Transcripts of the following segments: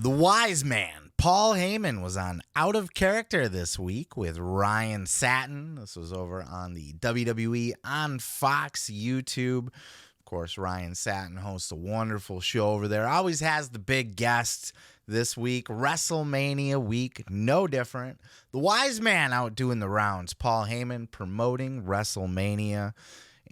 The wise man, Paul Heyman, was on Out of Character this week with Ryan Satin. This was over on the WWE on Fox YouTube. Of course, Ryan Satin hosts a wonderful show over there. Always has the big guests. This week, Wrestlemania week, no different. The wise man out doing the rounds, Paul Heyman promoting Wrestlemania.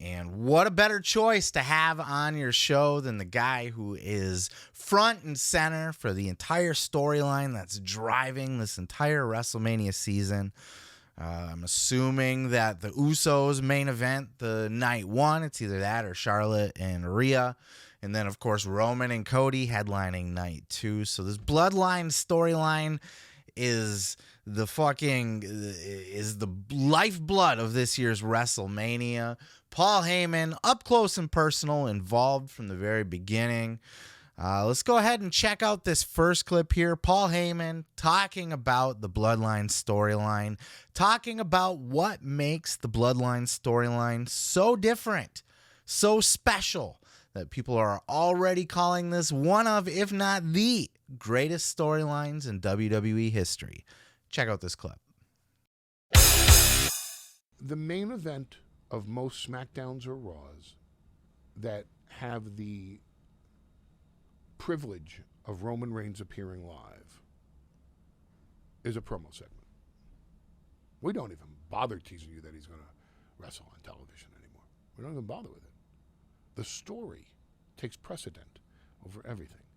And what a better choice to have on your show than the guy who is front and center for the entire storyline that's driving this entire WrestleMania season. I'm assuming that the Usos main event the night one. It's either that or Charlotte and Rhea. And then, of course, Roman and Cody headlining night two. So this Bloodline storyline is the lifeblood of this year's WrestleMania. Paul Heyman, up close and personal, involved from the very beginning. Let's go ahead and check out this first clip here. Paul Heyman talking about the Bloodline storyline, talking about what makes the Bloodline storyline so different, so special, that people are already calling this one of, if not the greatest storylines in WWE history. Check out this clip. The main event of most SmackDowns or Raws that have the privilege of Roman Reigns appearing live is a promo segment. We don't even bother teasing you that he's going to wrestle on television anymore. We don't even bother with it. The story takes precedent over everything.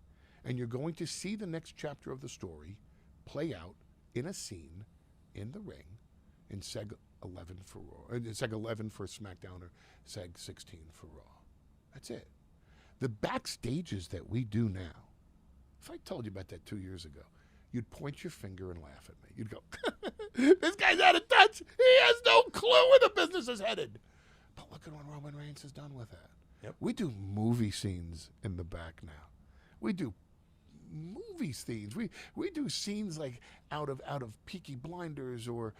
And you're going to see the next chapter of the story play out in a scene in the ring in Seg 11 for Raw, Seg 11 for SmackDown or Seg 16 for Raw. That's it. The backstages that we do now, if I told you about that 2 years ago, you'd point your finger and laugh at me. You'd go, this guy's out of touch. He has no clue where the business is headed. But look at what Roman Reigns has done with that. Yep. We do movie scenes in the back now. We do movie scenes. We do scenes like out of Peaky Blinders or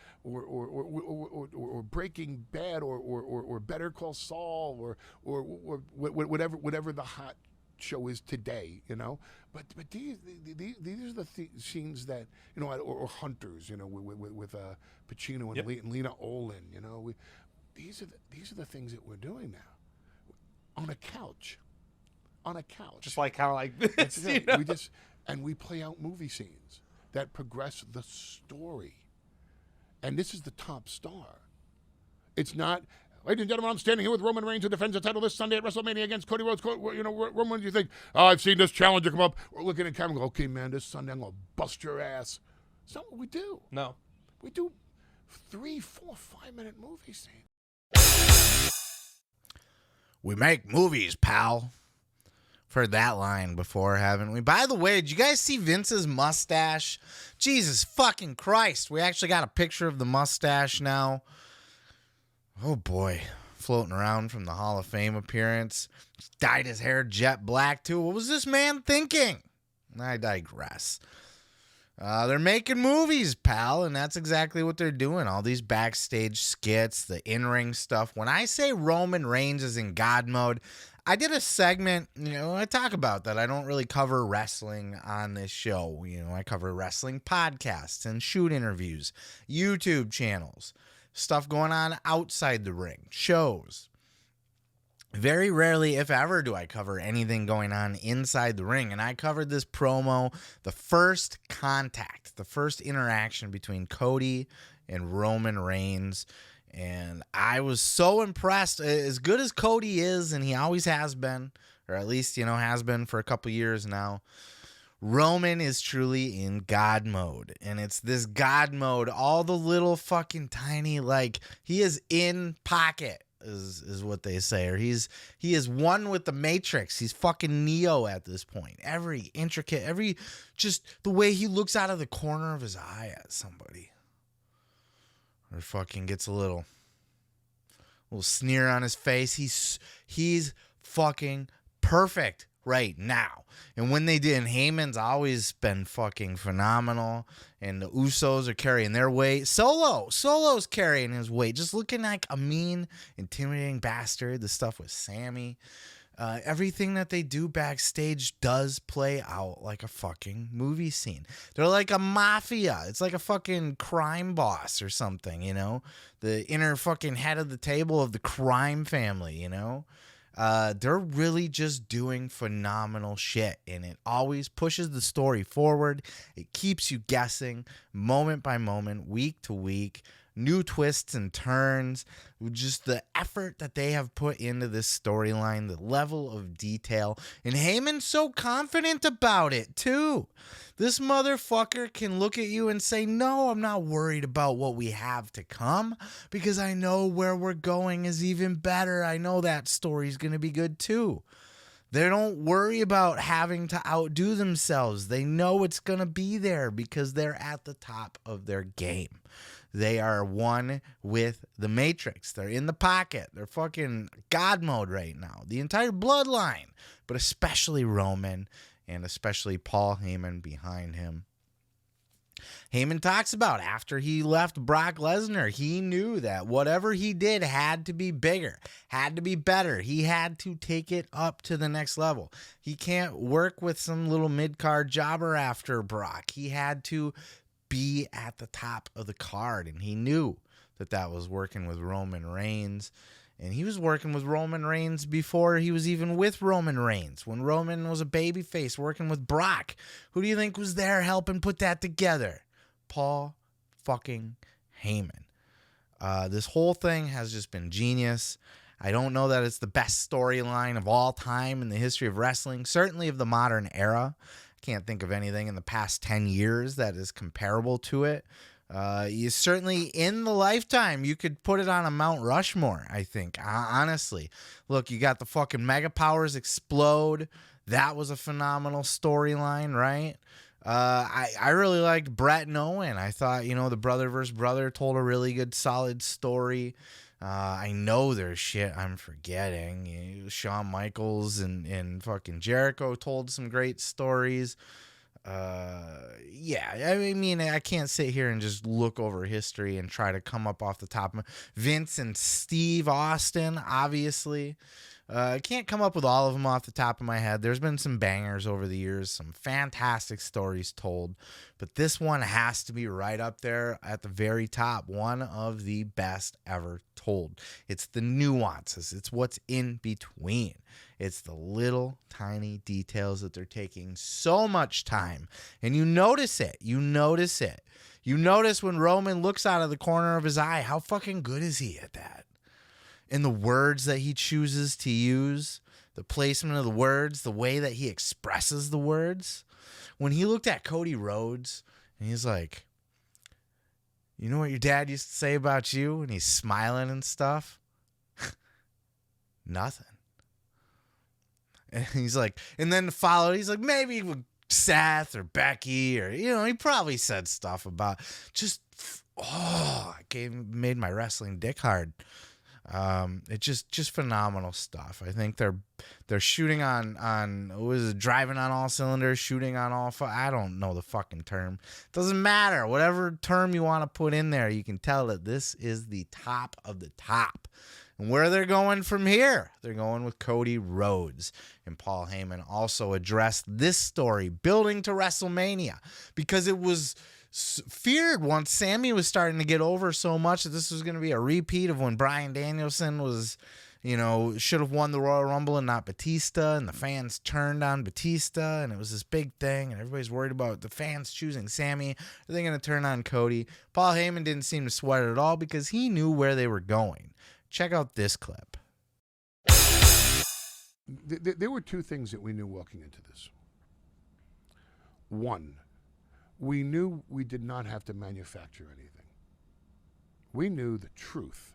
Breaking Bad or Better Call Saul or whatever the hot show is today, you know. But these are the scenes that, you know, or Hunters, you know, with Pacino and, yep, Lena Olin, you know. These are the things that we're doing now. On a couch. Just like how like this, you know? We play out movie scenes that progress the story. And this is the top star. It's not, ladies and gentlemen, I'm standing here with Roman Reigns, who defends the title this Sunday at WrestleMania against Cody Rhodes. You know, Roman, do you think, oh, I've seen this challenger come up. We're looking at camera and go, okay, man, this Sunday I'm going to bust your ass. It's not what we do. No. We do 3, 4, 5-minute movie scenes. We make movies, pal. I've heard that line before, haven't we? By the way, did you guys see Vince's mustache? Jesus fucking Christ. We actually got a picture of the mustache now. Oh boy. Floating around from the Hall of Fame appearance. Dyed his hair jet black too. What was this man thinking? I digress. They're making movies, pal, and that's exactly what they're doing. All these backstage skits, the in-ring stuff. When I say Roman Reigns is in God mode, I did a segment, you know, I talk about that. I don't really cover wrestling on this show. You know, I cover wrestling podcasts and shoot interviews, YouTube channels, stuff going on outside the ring, shows. Very rarely, if ever, do I cover anything going on inside the ring. And I covered this promo, the first contact, the first interaction between Cody and Roman Reigns. And I was so impressed. As good as Cody is, and he always has been, or at least, you know, has been for a couple years now, Roman is truly in God mode. And it's this God mode, all the little fucking tiny, like, he is in pocket. Is what they say, or he is one with the Matrix. He's fucking Neo at this point. Every intricate, just the way he looks out of the corner of his eye at somebody, or fucking gets a little sneer on his face. He's fucking perfect right now. And when they did, and Heyman's always been fucking phenomenal, and the Usos are carrying their weight. Solo's carrying his weight, just looking like a mean, intimidating bastard. The stuff with Sammy. Everything that they do backstage does play out like a fucking movie scene. They're like a mafia. It's like a fucking crime boss or something, you know? The inner fucking head of the table of the crime family, you know? They're really just doing phenomenal shit, and it always pushes the story forward. It keeps you guessing moment by moment, week to week. New twists and turns, just the effort that they have put into this storyline, the level of detail, and Heyman's so confident about it too. This motherfucker can look at you and say, no, I'm not worried about what we have to come because I know where we're going is even better. I know that story's going to be good too. They don't worry about having to outdo themselves. They know it's going to be there because they're at the top of their game. They are one with the Matrix. They're in the pocket. They're fucking God mode right now. The entire bloodline, but especially Roman and especially Paul Heyman behind him. Heyman talks about after he left Brock Lesnar, he knew that whatever he did had to be bigger, had to be better. He had to take it up to the next level. He can't work with some little mid-card jobber after Brock. He had to be at the top of the card, and he knew that that was working with Roman Reigns. And he was working with Roman Reigns before he was even with Roman Reigns, when Roman was a babyface working with Brock. Who do you think was there helping put that together? Paul fucking Heyman. This whole thing has just been genius. I don't know that it's the best storyline of all time in the history of wrestling, certainly of the modern era. I can't think of anything in the past 10 years that is comparable to it. You certainly, in the lifetime, you could put it on a Mount Rushmore, I think, honestly. Look, you got the fucking Mega Powers explode. That was a phenomenal storyline, right? I really liked Brett and Owen. I thought, you know, the brother versus brother told a really good, solid story. I know there's shit I'm forgetting. Shawn Michaels and fucking Jericho told some great stories. Yeah, I mean, I can't sit here and just look over history and try to come up off the top. Vince and Steve Austin, obviously. I can't come up with all of them off the top of my head. There's been some bangers over the years, some fantastic stories told, but this one has to be right up there at the very top. One of the best ever told. It's the nuances. It's what's in between. It's the little tiny details that they're taking so much time, and you notice it. You notice it. You notice when Roman looks out of the corner of his eye, how fucking good is he at that? And the words that he chooses to use, the placement of the words, the way that he expresses the words. When he looked at Cody Rhodes and he's like, you know what your dad used to say about you? And he's smiling and stuff. Nothing. And he's like, and then followed, he's like, maybe with Seth or Becky or, you know, he probably said stuff about just, made my wrestling dick hard. It's just phenomenal stuff. I think they're shooting on was it driving on all cylinders, shooting on all I don't know the fucking term. Doesn't matter. Whatever term you want to put in there, you can tell that this is the top of the top. And where they're going from here, they're going with Cody Rhodes. And Paul Heyman also addressed this story, building to WrestleMania, because it was feared once Sammy was starting to get over so much that this was going to be a repeat of when Bryan Danielson was, you know, should have won the Royal Rumble and not Batista, and the fans turned on Batista, and it was this big thing, and everybody's worried about the fans choosing Sammy. Are they going to turn on Cody? Paul Heyman didn't seem to sweat it at all because he knew where they were going. Check out this clip. There were two things that we knew walking into this. One, we knew we did not have to manufacture anything. We knew the truth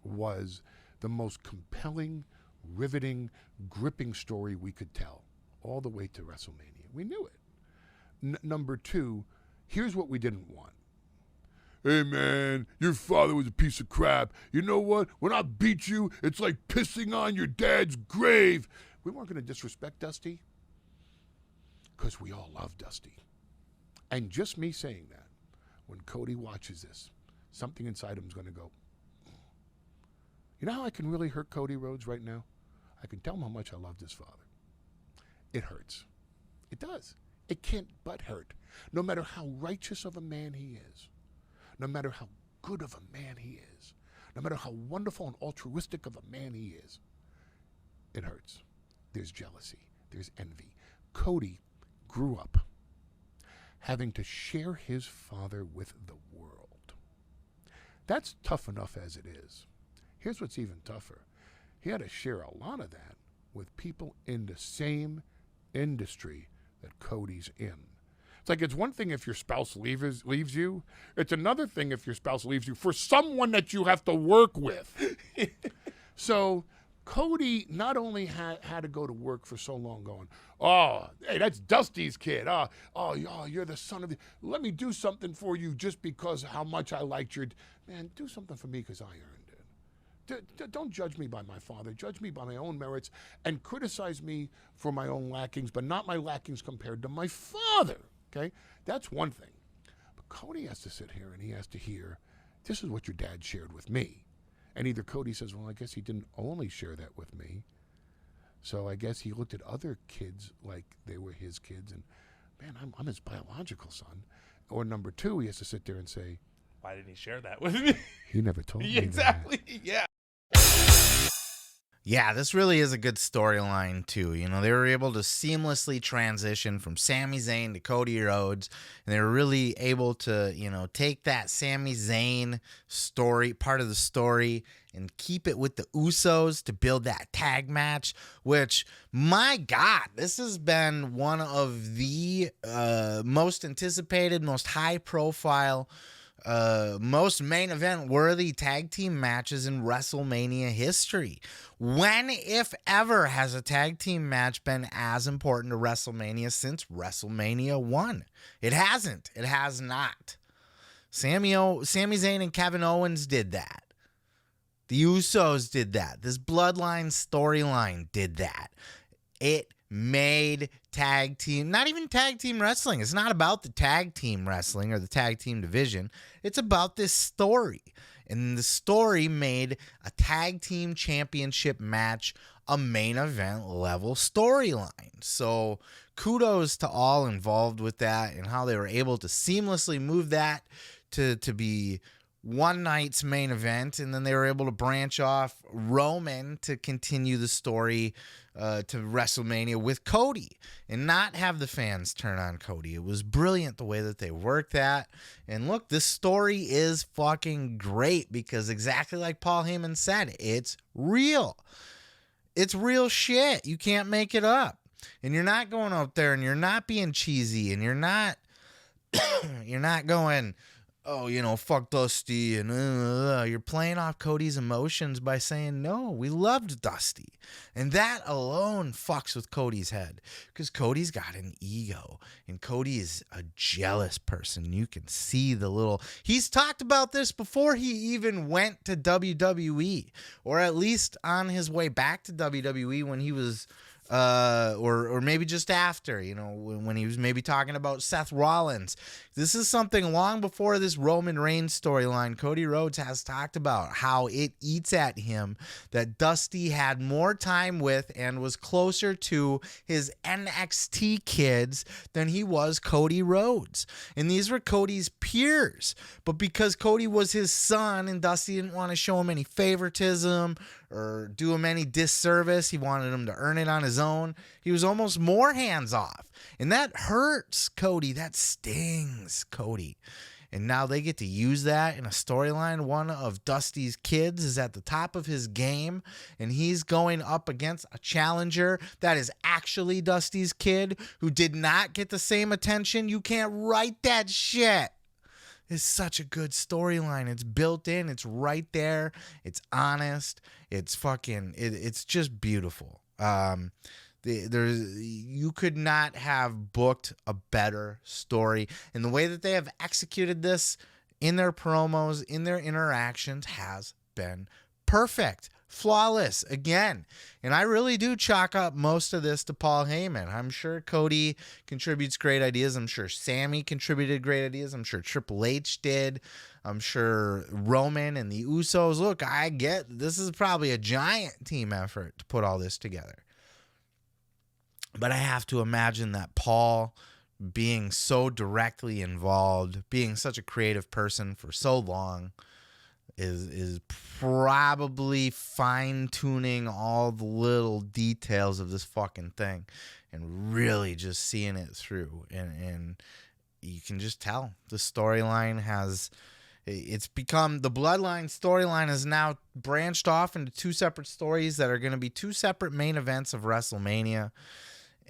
was the most compelling, riveting, gripping story we could tell all the way to WrestleMania. We knew it. Number two, here's what we didn't want. Hey, man, your father was a piece of crap. You know what? When I beat you, it's like pissing on your dad's grave. We weren't going to disrespect Dusty because we all love Dusty. And just me saying that, when Cody watches this, something inside him is going to go, you know how I can really hurt Cody Rhodes right now? I can tell him how much I loved his father. It hurts. It does. It can't but hurt. No matter how righteous of a man he is, no matter how good of a man he is, no matter how wonderful and altruistic of a man he is, it hurts. There's jealousy. There's envy. Cody grew up having to share his father with the world. That's tough enough as it is. Here's what's even tougher. He had to share a lot of that with people in the same industry that Cody's in. It's like, it's one thing if your spouse leaves you. It's another thing if your spouse leaves you for someone that you have to work with. So Cody not only had to go to work for so long going, oh, hey, that's Dusty's kid. Oh, you're the son of the... Let me do something for you just because how much I liked your... Man, do something for me because I earned it. Don't judge me by my father. Judge me by my own merits and criticize me for my own lackings, but not my lackings compared to my father, okay? That's one thing. But Cody has to sit here and he has to hear, this is what your dad shared with me. And either Cody says, well, I guess he didn't only share that with me. So I guess he looked at other kids like they were his kids and, man, I'm his biological son. Or number two, he has to sit there and say, why didn't he share that with me? He never told me Exactly, that. yeah. Yeah, this really is a good storyline, too. You know, they were able to seamlessly transition from Sami Zayn to Cody Rhodes, and they were really able to, you know, take that Sami Zayn story, part of the story, and keep it with the Usos to build that tag match, which, my God, this has been one of the most anticipated, most high-profile, most main event worthy tag team matches in WrestleMania history. When, if ever, has a tag team match been as important to WrestleMania since WrestleMania 1? It hasn't. It has not. Sami Zayn and Kevin Owens did that. The Usos did that. This Bloodline storyline did that. It made tag team, not even tag team wrestling. It's not about the tag team wrestling or the tag team division. It's about this story. And the story made a tag team championship match a main event level storyline. So kudos to all involved with that and how they were able to seamlessly move that to be one night's main event, and then they were able to branch off Roman to continue the story to WrestleMania with Cody and not have the fans turn on Cody. It was brilliant the way that they worked that. And look, this story is fucking great because exactly like Paul Heyman said, it's real. It's real shit. You can't make it up. And you're not going out there and you're not being cheesy and you're not going, oh, you know, fuck Dusty, and you're playing off Cody's emotions by saying, no, we loved Dusty. And that alone fucks with Cody's head because Cody's got an ego and Cody is a jealous person. You can see he's talked about this before he even went to WWE, or at least on his way back to WWE when he was or maybe just after, you know, when he was maybe talking about Seth Rollins. This is something long before this Roman Reigns storyline. Cody Rhodes has talked about how it eats at him that Dusty had more time with and was closer to his NXT kids than he was Cody Rhodes. And these were Cody's peers. But because Cody was his son and Dusty didn't want to show him any favoritism or do him any disservice, he wanted him to earn it on his own. He was almost more hands off. And that hurts Cody. That stings Cody. And now they get to use that in a storyline. One of Dusty's kids is at the top of his game, and he's going up against a challenger that is actually Dusty's kid who did not get the same attention. You can't write that shit. It's such a good storyline. It's built in. It's right there. It's honest. It's fucking, it's just beautiful. You could not have booked a better story. And the way that they have executed this in their promos, in their interactions has been perfect. flawless again. And I really do chalk up most of this to Paul Heyman. I'm sure Cody contributes great ideas. I'm sure Sammy contributed great ideas. I'm sure Triple H did. I'm sure Roman and the Usos. Look, I get this is probably a giant team effort to put all this together. But I have to imagine that Paul, being so directly involved, being such a creative person for so long, is probably fine-tuning all the little details of this fucking thing and really just seeing it through. And you can just tell the storyline it's become, the Bloodline storyline is now branched off into two separate stories that are going to be two separate main events of WrestleMania.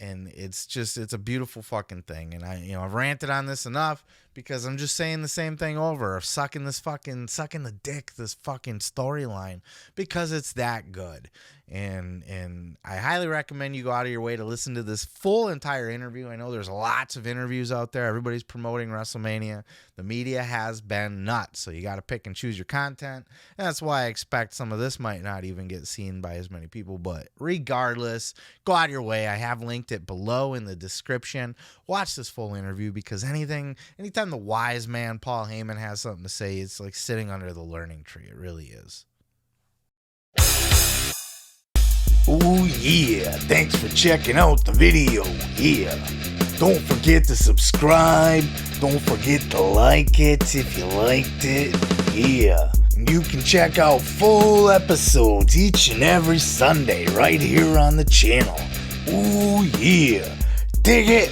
And it's a beautiful fucking thing. And I've ranted on this enough because I'm just saying the same thing over, of sucking the dick, this fucking storyline, because it's that good. And I highly recommend you go out of your way to listen to this full entire interview. I know there's lots of interviews out there. Everybody's promoting WrestleMania. The media has been nuts. So you got to pick and choose your content. And that's why I expect some of this might not even get seen by as many people. But regardless, go out of your way. I have linked it below in the description. Watch this full interview, because anytime the wise man Paul Heyman has something to say, it's like sitting under the learning tree. It really is. Oh yeah, thanks for checking out the video. Yeah, don't forget to subscribe. Don't forget to like it if you liked it. Yeah, and you can check out full episodes each and every Sunday right here on the channel. Oh yeah, dig it.